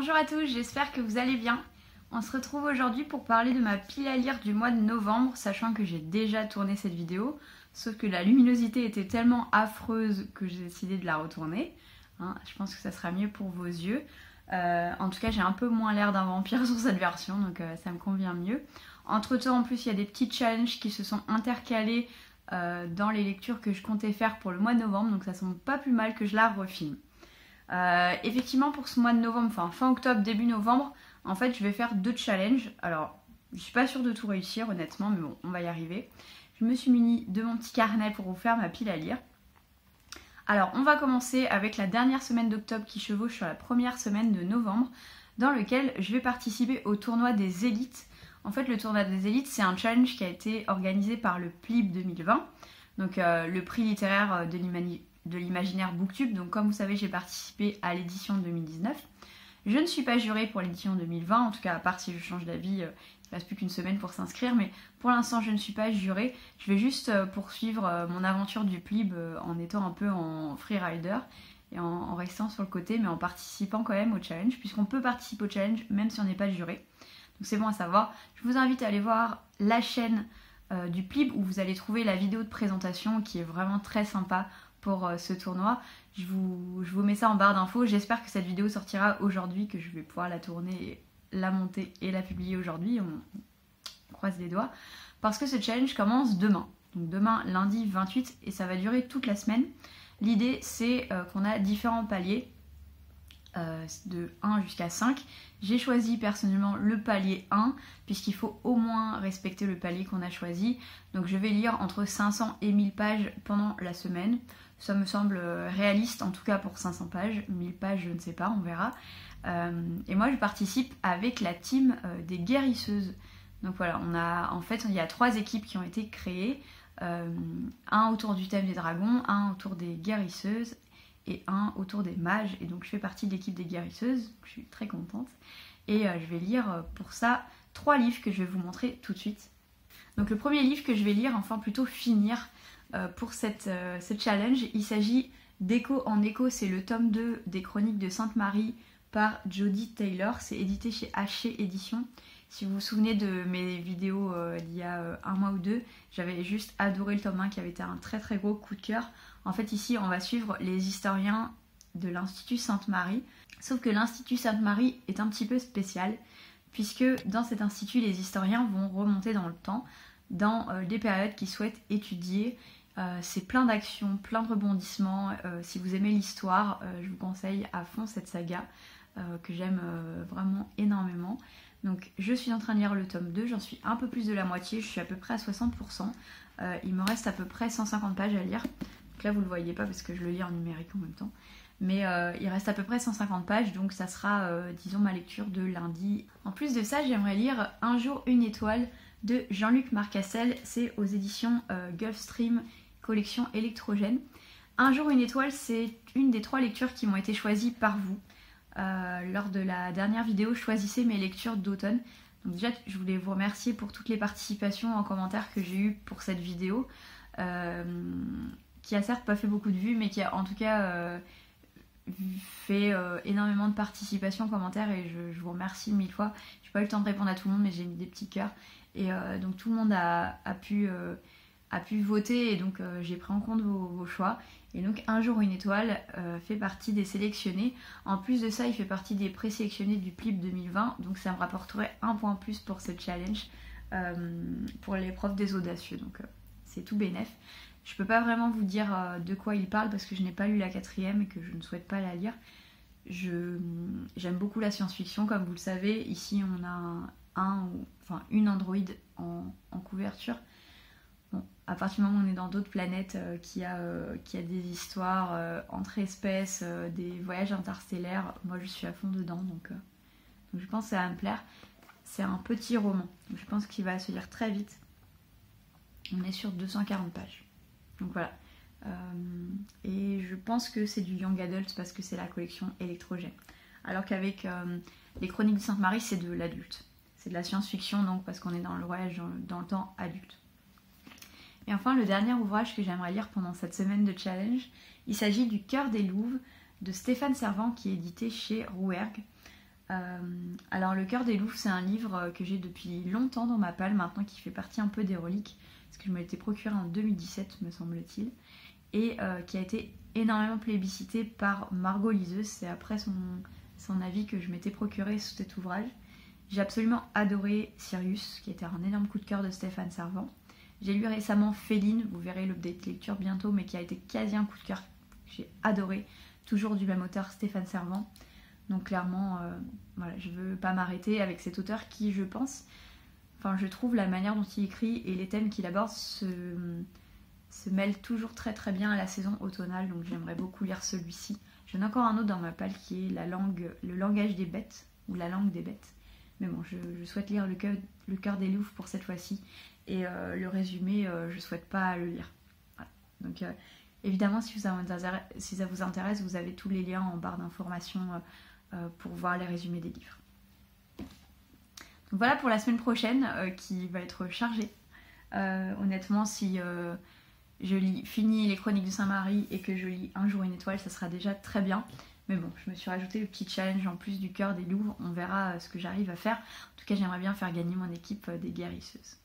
Bonjour à tous, j'espère que vous allez bien. On se retrouve aujourd'hui pour parler de ma pile à lire du mois de novembre, sachant que j'ai déjà tourné cette vidéo, sauf que la luminosité était tellement affreuse que j'ai décidé de la retourner. Je pense que ça sera mieux pour vos yeux. En tout cas, j'ai un peu moins l'air d'un vampire sur cette version, donc ça me convient mieux. Entre temps, en plus, il y a des petits challenges qui se sont intercalés dans les lectures que je comptais faire pour le mois de novembre, donc ça semble pas plus mal que je la refilme. Effectivement, pour ce mois de novembre, enfin fin octobre, début novembre, en fait, je vais faire 2 challenges. Alors, je suis pas sûre de tout réussir, honnêtement, mais bon, on va y arriver. Je me suis muni de mon petit carnet pour vous faire ma pile à lire. Alors, on va commencer avec la dernière semaine d'octobre qui chevauche sur la première semaine de novembre, dans lequel je vais participer au tournoi des élites. En fait, le tournoi des élites, c'est un challenge qui a été organisé par le PLIB 2020, donc le prix littéraire de l'imaginaire Booktube. Donc comme vous savez, j'ai participé à l'édition 2019. Je ne suis pas jurée pour l'édition 2020, en tout cas à part si je change d'avis, il ne reste plus qu'une semaine pour s'inscrire, mais pour l'instant je ne suis pas jurée. Je vais juste poursuivre mon aventure du PLIB en étant un peu en freerider et en restant sur le côté, mais en participant quand même au challenge, puisqu'on peut participer au challenge même si on n'est pas juré. Donc c'est bon à savoir. Je vous invite à aller voir la chaîne du PLIB où vous allez trouver la vidéo de présentation qui est vraiment très sympa pour ce tournoi. Je vous mets ça en barre d'infos. J'espère que cette vidéo sortira aujourd'hui, que je vais pouvoir la tourner, la monter et la publier aujourd'hui. On croise les doigts. Parce que ce challenge commence demain. Donc demain, lundi 28, et ça va durer toute la semaine. L'idée, c'est qu'on a différents paliers, de 1 jusqu'à 5. J'ai choisi personnellement le palier 1, puisqu'il faut au moins respecter le palier qu'on a choisi. Donc je vais lire entre 500 et 1000 pages pendant la semaine. Ça me semble réaliste, en tout cas pour 500 pages. 1000 pages, je ne sais pas, on verra. Et moi, je participe avec la team des guérisseuses. Donc voilà, en fait, il y a 3 équipes qui ont été créées. Un autour du thème des dragons, un autour des guérisseuses et un autour des mages. Et donc, je fais partie de l'équipe des guérisseuses. Je suis très contente. Et je vais lire pour ça 3 livres que je vais vous montrer tout de suite. Donc, le premier livre que je vais lire, enfin plutôt finir, pour cette challenge, il s'agit d'Écho en écho, c'est le tome 2 des Chroniques de Sainte-Marie par Jody Taylor, c'est édité chez Hachette Éditions. Si vous vous souvenez de mes vidéos il y a un mois ou deux, j'avais juste adoré le tome 1 qui avait été un très très gros coup de cœur. En fait ici on va suivre les historiens de l'Institut Sainte-Marie, sauf que l'Institut Sainte-Marie est un petit peu spécial, puisque dans cet institut les historiens vont remonter dans le temps, dans des périodes qu'ils souhaitent étudier. C'est plein d'actions, plein de rebondissements. Si vous aimez l'histoire, je vous conseille à fond cette saga que j'aime vraiment énormément. Donc je suis en train de lire le tome 2, j'en suis un peu plus de la moitié, je suis à peu près à 60%. Il me reste à peu près 150 pages à lire. Donc là vous ne le voyez pas parce que je le lis en numérique en même temps. Mais il reste à peu près 150 pages, donc ça sera, disons, ma lecture de lundi. En plus de ça, j'aimerais lire Un jour, une étoile de Jean-Luc Marcassel. C'est aux éditions Gulfstream, collection électrogène. Un jour, une étoile, c'est une des 3 lectures qui m'ont été choisies par vous. Lors de la dernière vidéo, choisissez mes lectures d'automne. Donc déjà, je voulais vous remercier pour toutes les participations en commentaire que j'ai eues pour cette vidéo. Qui a certes pas fait beaucoup de vues, mais qui a en tout cas fait énormément de participation en commentaire, et je vous remercie 1000 fois. J'ai pas eu le temps de répondre à tout le monde, mais j'ai mis des petits cœurs. Et donc tout le monde a pu voter, et donc j'ai pris en compte vos choix. Et donc Un jour une étoile fait partie des sélectionnés. En plus de ça, il fait partie des présélectionnés du PLIB 2020, donc ça me rapporterait un point plus pour ce challenge pour l'épreuve des audacieux. Donc c'est tout bénef. Je peux pas vraiment vous dire de quoi il parle parce que je n'ai pas lu la 4e et que je ne souhaite pas la lire. J'aime beaucoup la science-fiction, comme vous le savez. Ici on a une androïde en couverture. Bon, à partir du moment où on est dans d'autres planètes qui a des histoires entre espèces, des voyages interstellaires, moi je suis à fond dedans, donc je pense que ça va me plaire. C'est un petit roman, donc je pense qu'il va se lire très vite. On est sur 240 pages. Donc voilà. Et je pense que c'est du Young Adult parce que c'est la collection électrogène. Alors qu'avec les Chroniques de Sainte-Marie, c'est de l'adulte. C'est de la science-fiction, donc parce qu'on est dans le voyage dans le temps adulte. Et enfin, le dernier ouvrage que j'aimerais lire pendant cette semaine de challenge, il s'agit du Cœur des Louves de Stéphane Servant, qui est édité chez Rouergue. Alors Le Cœur des Louves, c'est un livre que j'ai depuis longtemps dans ma palle maintenant, qui fait partie un peu des reliques, parce que je me l'étais procuré en 2017 me semble-t-il, et qui a été énormément plébiscité par Margot Liseuse. C'est après son avis que je m'étais procuré cet ouvrage. J'ai absolument adoré Sirius, qui était un énorme coup de cœur de Stéphane Servan. J'ai lu récemment Féline, vous verrez l'update lecture bientôt, mais qui a été quasi un coup de cœur. J'ai adoré, toujours du même auteur, Stéphane Servan. Donc clairement, voilà, je veux pas m'arrêter avec cet auteur qui, je pense, enfin je trouve la manière dont il écrit et les thèmes qu'il aborde se mêlent toujours très très bien à la saison automnale, donc j'aimerais beaucoup lire celui-ci. J'en ai encore un autre dans ma palle qui est le langage des bêtes, ou la langue des bêtes. Mais bon, je souhaite lire le cœur des louves pour cette fois-ci, et le résumé, je souhaite pas le lire. Voilà. Donc évidemment, si ça vous intéresse, vous avez tous les liens en barre d'informations pour voir les résumés des livres. Donc voilà pour la semaine prochaine qui va être chargée. Honnêtement, si je finis les Chroniques de Saint-Marie et que je lis Un jour une étoile, ça sera déjà très bien. Mais bon, je me suis rajouté le petit challenge en plus du Cœur des Louves. On verra ce que j'arrive à faire. En tout cas, j'aimerais bien faire gagner mon équipe des guérisseuses.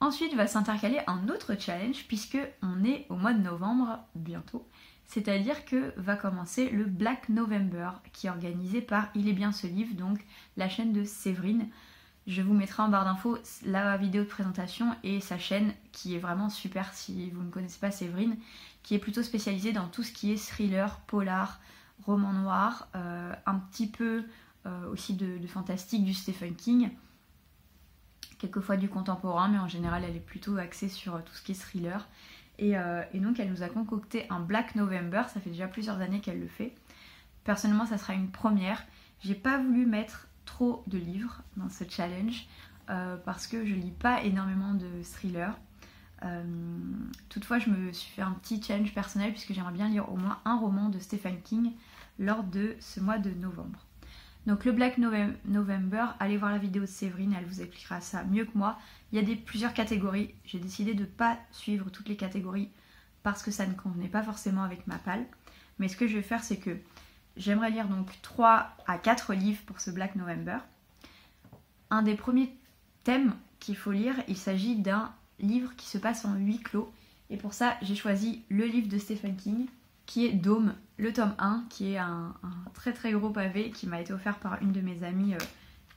Ensuite va s'intercaler un autre challenge puisque on est au mois de novembre bientôt. C'est-à-dire que va commencer le Black November qui est organisé par Il est bien ce livre, donc la chaîne de Séverine. Je vous mettrai en barre d'infos la vidéo de présentation et sa chaîne qui est vraiment super si vous ne connaissez pas Séverine, qui est plutôt spécialisée dans tout ce qui est thriller, polar, roman noir, un petit peu aussi de fantastique, du Stephen King, quelquefois du contemporain, mais en général elle est plutôt axée sur tout ce qui est thriller. Et donc elle nous a concocté un Black November, ça fait déjà plusieurs années qu'elle le fait. Personnellement ça sera une première. J'ai pas voulu mettre trop de livres dans ce challenge parce que je lis pas énormément de thrillers. Toutefois je me suis fait un petit challenge personnel puisque j'aimerais bien lire au moins un roman de Stephen King lors de ce mois de novembre. Donc le Black November, allez voir la vidéo de Séverine, elle vous expliquera ça mieux que moi. Il y a plusieurs catégories, j'ai décidé de ne pas suivre toutes les catégories parce que ça ne convenait pas forcément avec ma palle. Mais ce que je vais faire, c'est que j'aimerais lire donc 3 à 4 livres pour ce Black November. Un des premiers thèmes qu'il faut lire, il s'agit d'un livre qui se passe en huis clos. Et pour ça, j'ai choisi le livre de Stephen King, qui est Dôme, le tome 1, qui est un très très gros pavé qui m'a été offert par une de mes amies,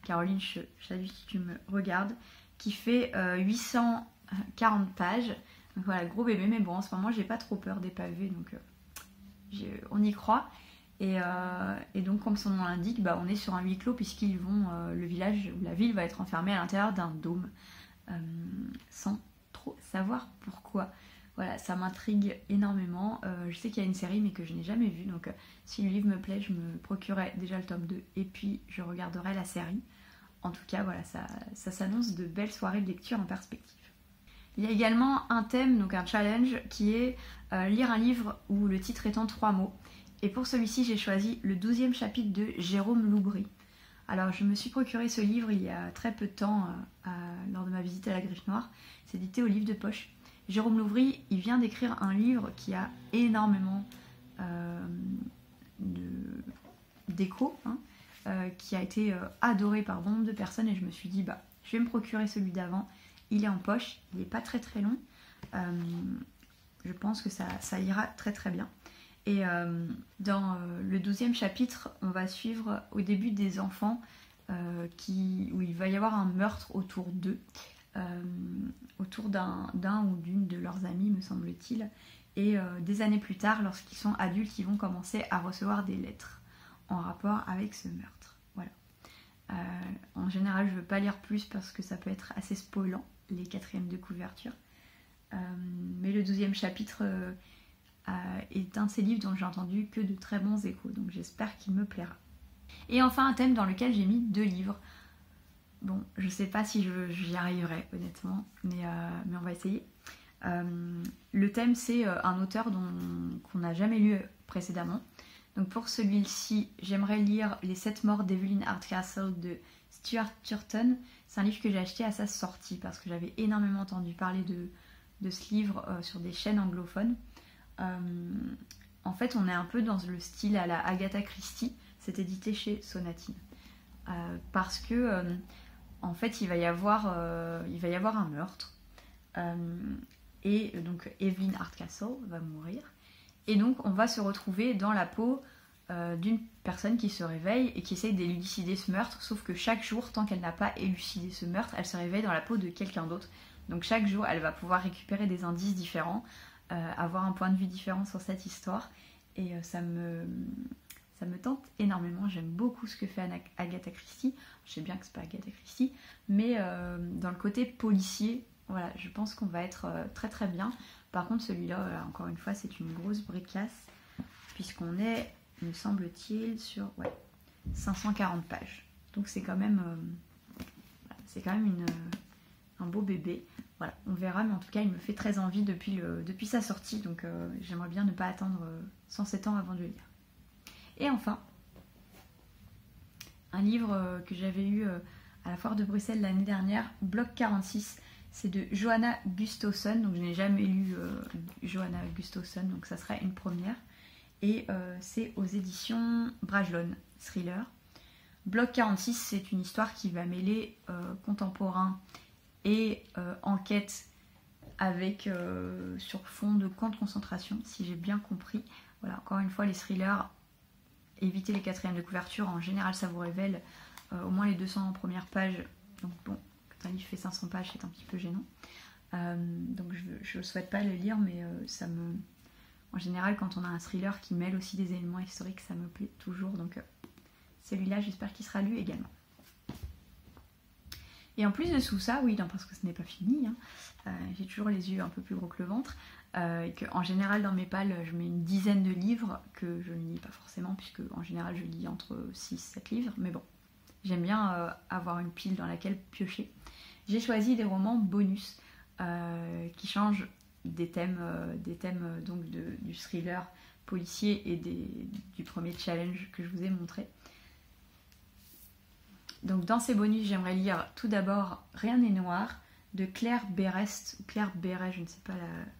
Caroline, je salue si tu me regardes, qui fait 840 pages. Donc voilà, gros bébé, mais bon, en ce moment j'ai pas trop peur des pavés, donc on y croit. Et donc comme son nom l'indique, bah, on est sur un huis clos puisqu'ils vont, le village ou la ville va être enfermée à l'intérieur d'un dôme, sans trop savoir pourquoi. Voilà, ça m'intrigue énormément. Je sais qu'il y a une série mais que je n'ai jamais vue, donc si le livre me plaît, je me procurerai déjà le tome 2 et puis je regarderai la série. En tout cas, voilà, ça s'annonce de belles soirées de lecture en perspective. Il y a également un thème, donc un challenge, qui est lire un livre où le titre est en 3 mots. Et pour celui-ci, j'ai choisi le 12e chapitre de Jérôme Loubry. Alors, je me suis procuré ce livre il y a très peu de temps, lors de ma visite à la Griffe Noire. C'est édité au livre de poche. Jérôme Loubry, il vient d'écrire un livre qui a énormément d'écho, qui a été adoré par bon nombre de personnes, et je me suis dit, bah, je vais me procurer celui d'avant. Il est en poche, il n'est pas très très long. Je pense que ça ira très très bien. Et dans le 12e chapitre, on va suivre au début des enfants où il va y avoir un meurtre autour d'eux, autour d'un ou d'une de leurs amis, me semble-t-il. Et des années plus tard, lorsqu'ils sont adultes, ils vont commencer à recevoir des lettres en rapport avec ce meurtre. Voilà. En général, je ne veux pas lire plus parce que ça peut être assez spoilant, les 4e de couverture. Mais le 12e chapitre est un de ces livres dont j'ai entendu que de très bons échos, donc j'espère qu'il me plaira. Et enfin, un thème dans lequel j'ai mis 2 livres. Bon, je sais pas si j'y arriverai, honnêtement, mais on va essayer. Le thème, c'est un auteur qu'on n'a jamais lu précédemment. Donc pour celui-ci, j'aimerais lire Les 7 morts d'Evelyn Hardcastle de Stuart Turton. C'est un livre que j'ai acheté à sa sortie parce que j'avais énormément entendu parler de ce livre sur des chaînes anglophones. En fait, on est un peu dans le style à la Agatha Christie, c'est édité chez Sonatine. Parce que en fait il va y avoir un meurtre et donc Evelyn Hardcastle va mourir et donc on va se retrouver dans la peau d'une personne qui se réveille et qui essaye d'élucider ce meurtre, sauf que chaque jour, tant qu'elle n'a pas élucidé ce meurtre, elle se réveille dans la peau de quelqu'un d'autre. Donc chaque jour elle va pouvoir récupérer des indices différents, avoir un point de vue différent sur cette histoire et ça me tente énormément. J'aime beaucoup ce que fait Agatha Christie. Je sais bien que c'est pas Agatha Christie, mais dans le côté policier, voilà, je pense qu'on va être très très bien. Par contre celui-là, encore une fois, c'est une grosse bricasse puisqu'on est, me semble-t-il, sur 540 pages. Donc c'est quand même un beau bébé. Voilà, on verra, mais en tout cas il me fait très envie depuis sa sortie, donc j'aimerais bien ne pas attendre 107 ans avant de le lire. Et enfin, un livre que j'avais eu à la foire de Bruxelles l'année dernière, Bloc 46, c'est de Johanna Gustafsson, donc je n'ai jamais lu Johanna Gustafsson, donc ça serait une première. Et c'est aux éditions Brajlon, thriller. Bloc 46, c'est une histoire qui va mêler contemporain et enquête avec sur fond de camp de concentration, si j'ai bien compris. Voilà, encore une fois, les thrillers, évitez les quatrièmes de couverture, en général ça vous révèle au moins les 200 premières pages. Donc bon, quand un livre fait 500 pages, c'est un petit peu gênant. Donc je ne souhaite pas le lire, mais ça me... En général, quand on a un thriller qui mêle aussi des éléments historiques, ça me plaît toujours. Donc celui-là, j'espère qu'il sera lu également. Et en plus de tout ça, oui, non, parce que ce n'est pas fini, hein, j'ai toujours les yeux un peu plus gros que le ventre. Et qu'en général, dans mes pales, je mets une dizaine de livres que je ne lis pas forcément, puisque en général, je lis entre 6-7 livres. Mais bon, j'aime bien avoir une pile dans laquelle piocher. J'ai choisi des romans bonus qui changent des thèmes donc du thriller policier et du premier challenge que je vous ai montré. Donc dans ces bonus, j'aimerais lire tout d'abord Rien n'est noir de Claire Berest, ou Claire Béret, je ne sais pas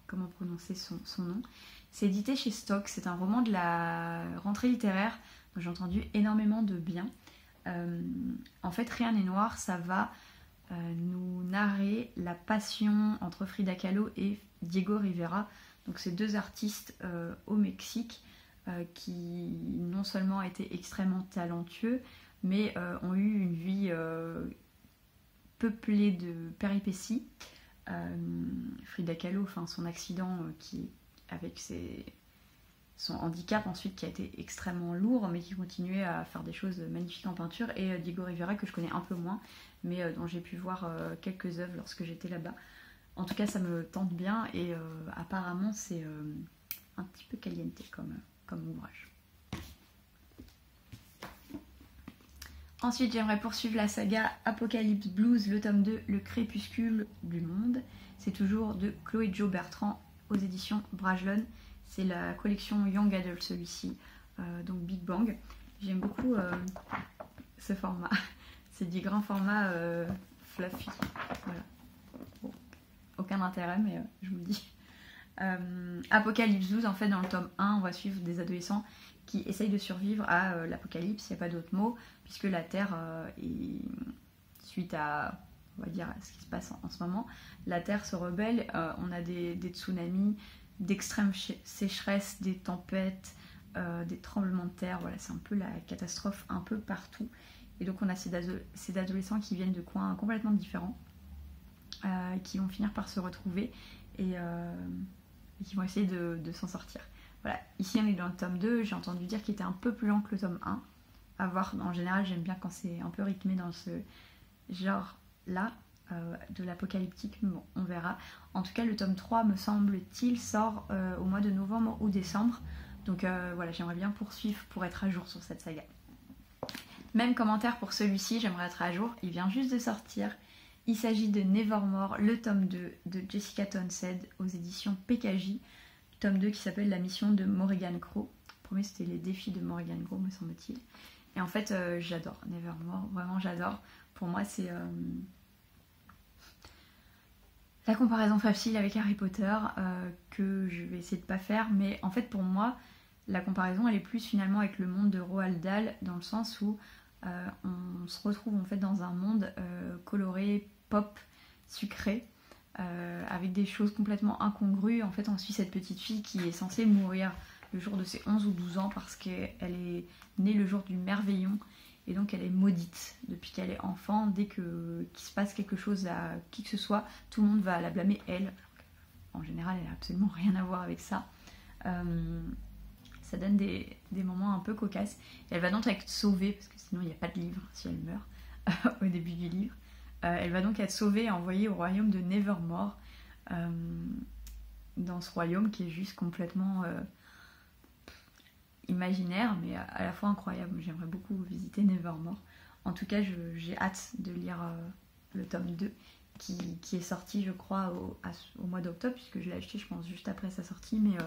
comment prononcer son nom. C'est édité chez Stock, c'est un roman de la rentrée littéraire dont j'ai entendu énormément de bien. En fait, Rien n'est noir, ça va nous narrer la passion entre Frida Kahlo et Diego Rivera. Donc ces deux artistes au Mexique qui non seulement étaient extrêmement talentueux, mais ont eu une vie peuplée de péripéties. Frida Kahlo, enfin son accident avec son handicap ensuite qui a été extrêmement lourd, mais qui continuait à faire des choses magnifiques en peinture, et Diego Rivera que je connais un peu moins, mais dont j'ai pu voir quelques œuvres lorsque j'étais là-bas. En tout cas, ça me tente bien, et apparemment c'est un petit peu caliente comme ouvrage. Ensuite, j'aimerais poursuivre la saga Apocalypse Blues, le tome 2, Le crépuscule du monde. C'est toujours de Chloé Jo Bertrand aux éditions Brajlon. C'est la collection Young Adult, celui-ci, donc Big Bang. J'aime beaucoup ce format. C'est du grand format fluffy. Voilà. Bon, aucun intérêt, mais je vous le dis. Apocalypse 12, en fait, dans le tome 1, on va suivre des adolescents qui essayent de survivre à l'apocalypse, il n'y a pas d'autre mot, puisque la Terre, suite à, on va dire, ce qui se passe en ce moment, la Terre se rebelle, on a des tsunamis, d'extrêmes sécheresses, des tempêtes, des tremblements de terre, voilà, c'est un peu la catastrophe un peu partout. Et donc on a ces adolescents qui viennent de coins complètement différents, qui vont finir par se retrouver et qui vont essayer de s'en sortir. Voilà, ici on est dans le tome 2, j'ai entendu dire qu'il était un peu plus lent que le tome 1. À voir, en général j'aime bien quand c'est un peu rythmé dans ce genre-là, de l'apocalyptique, mais bon, on verra. En tout cas, le tome 3, me semble-t-il, sort au mois de novembre ou décembre. Donc voilà, j'aimerais bien poursuivre pour être à jour sur cette saga. Même commentaire pour celui-ci, j'aimerais être à jour, il vient juste de sortir. Il s'agit de Nevermore, le tome 2 de Jessica Townsend aux éditions PKJ. Tome 2 qui s'appelle La mission de Morrigan Crow. Le premier c'était les défis de Morrigan Crow, me semble-t-il. Et en fait, j'adore Nevermore, vraiment j'adore. Pour moi, c'est la comparaison facile avec Harry Potter que je vais essayer de pas faire. Mais en fait, pour moi, la comparaison elle est plus finalement avec le monde de Roald Dahl, dans le sens où on se retrouve en fait dans un monde coloré, pop, sucré, avec des choses complètement incongrues. En fait on suit cette petite fille qui est censée mourir le jour de ses 11 ou 12 ans parce qu'elle est née le jour du merveillon, et donc elle est maudite depuis qu'elle est enfant. Dès qu'il se passe quelque chose à qui que ce soit, tout le monde va la blâmer elle. En général elle n'a absolument rien à voir avec ça. Ça donne des moments un peu cocasses. Et elle va donc être sauvée, parce que sinon il n'y a pas de livre si elle meurt au début du livre. Elle va donc être sauvée et envoyée au royaume de Nevermore, dans ce royaume qui est juste complètement imaginaire, mais à la fois incroyable. J'aimerais beaucoup visiter Nevermore. En tout cas, j'ai hâte de lire le tome 2 qui est sorti, je crois, au mois d'octobre, puisque je l'ai acheté, je pense, juste après sa sortie, mais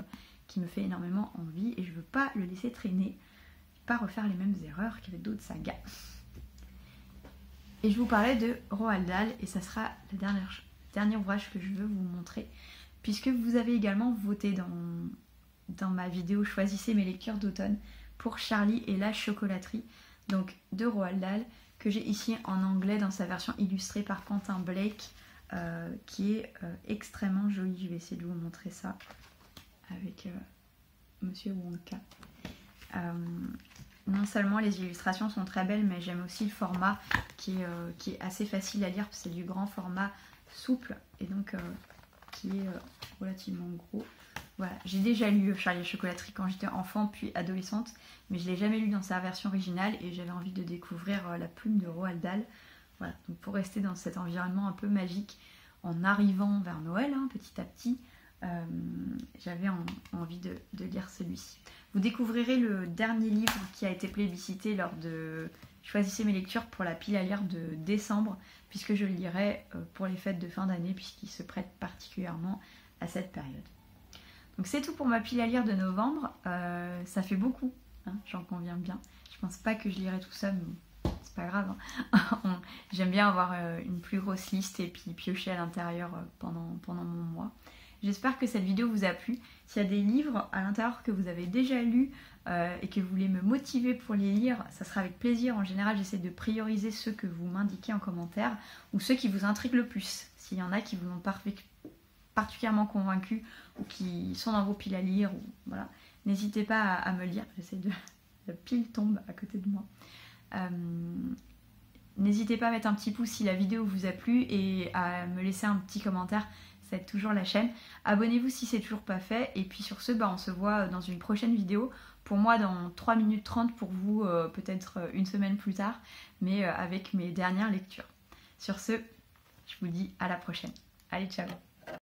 qui me fait énormément envie, et je veux pas le laisser traîner, pas refaire les mêmes erreurs qu'avec d'autres sagas. Et je vous parlais de Roald Dahl, et ça sera le dernier ouvrage que je veux vous montrer, puisque vous avez également voté dans ma vidéo Choisissez mes lectures d'automne pour Charlie et la chocolaterie, donc de Roald Dahl, que j'ai ici en anglais dans sa version illustrée par Quentin Blake, qui est extrêmement jolie. Je vais essayer de vous montrer ça avec Monsieur Wonka. Non seulement les illustrations sont très belles, mais j'aime aussi le format qui est assez facile à lire, parce que c'est du grand format souple, et donc qui est relativement gros. Voilà, j'ai déjà lu Charlie et la chocolaterie quand j'étais enfant puis adolescente, mais je ne l'ai jamais lu dans sa version originale, et j'avais envie de découvrir la plume de Roald Dahl. Voilà, donc pour rester dans cet environnement un peu magique, en arrivant vers Noël, petit à petit, j'avais envie de lire celui-ci. Vous découvrirez le dernier livre qui a été plébiscité lors de Choisissez mes lectures pour la pile à lire de décembre, puisque je le lirai pour les fêtes de fin d'année, puisqu'il se prête particulièrement à cette période. Donc c'est tout pour ma pile à lire de novembre. Ça fait beaucoup, j'en conviens bien. Je pense pas que je lirai tout ça, mais c'est pas grave. J'aime bien avoir une plus grosse liste et puis piocher à l'intérieur pendant mon mois. J'espère que cette vidéo vous a plu. S'il y a des livres à l'intérieur que vous avez déjà lus et que vous voulez me motiver pour les lire, ça sera avec plaisir. En général, j'essaie de prioriser ceux que vous m'indiquez en commentaire, ou ceux qui vous intriguent le plus. S'il y en a qui vous ont particulièrement convaincu, ou qui sont dans vos piles à lire, ou voilà, n'hésitez pas à me le dire. J'essaie de... La pile tombe à côté de moi. N'hésitez pas à mettre un petit pouce si la vidéo vous a plu, et à me laisser un petit commentaire. Ça aide toujours la chaîne. Abonnez-vous si c'est toujours pas fait. Et puis sur ce, on se voit dans une prochaine vidéo. Pour moi, dans 3 minutes 30, pour vous, peut-être une semaine plus tard, mais avec mes dernières lectures. Sur ce, je vous dis à la prochaine. Allez, ciao!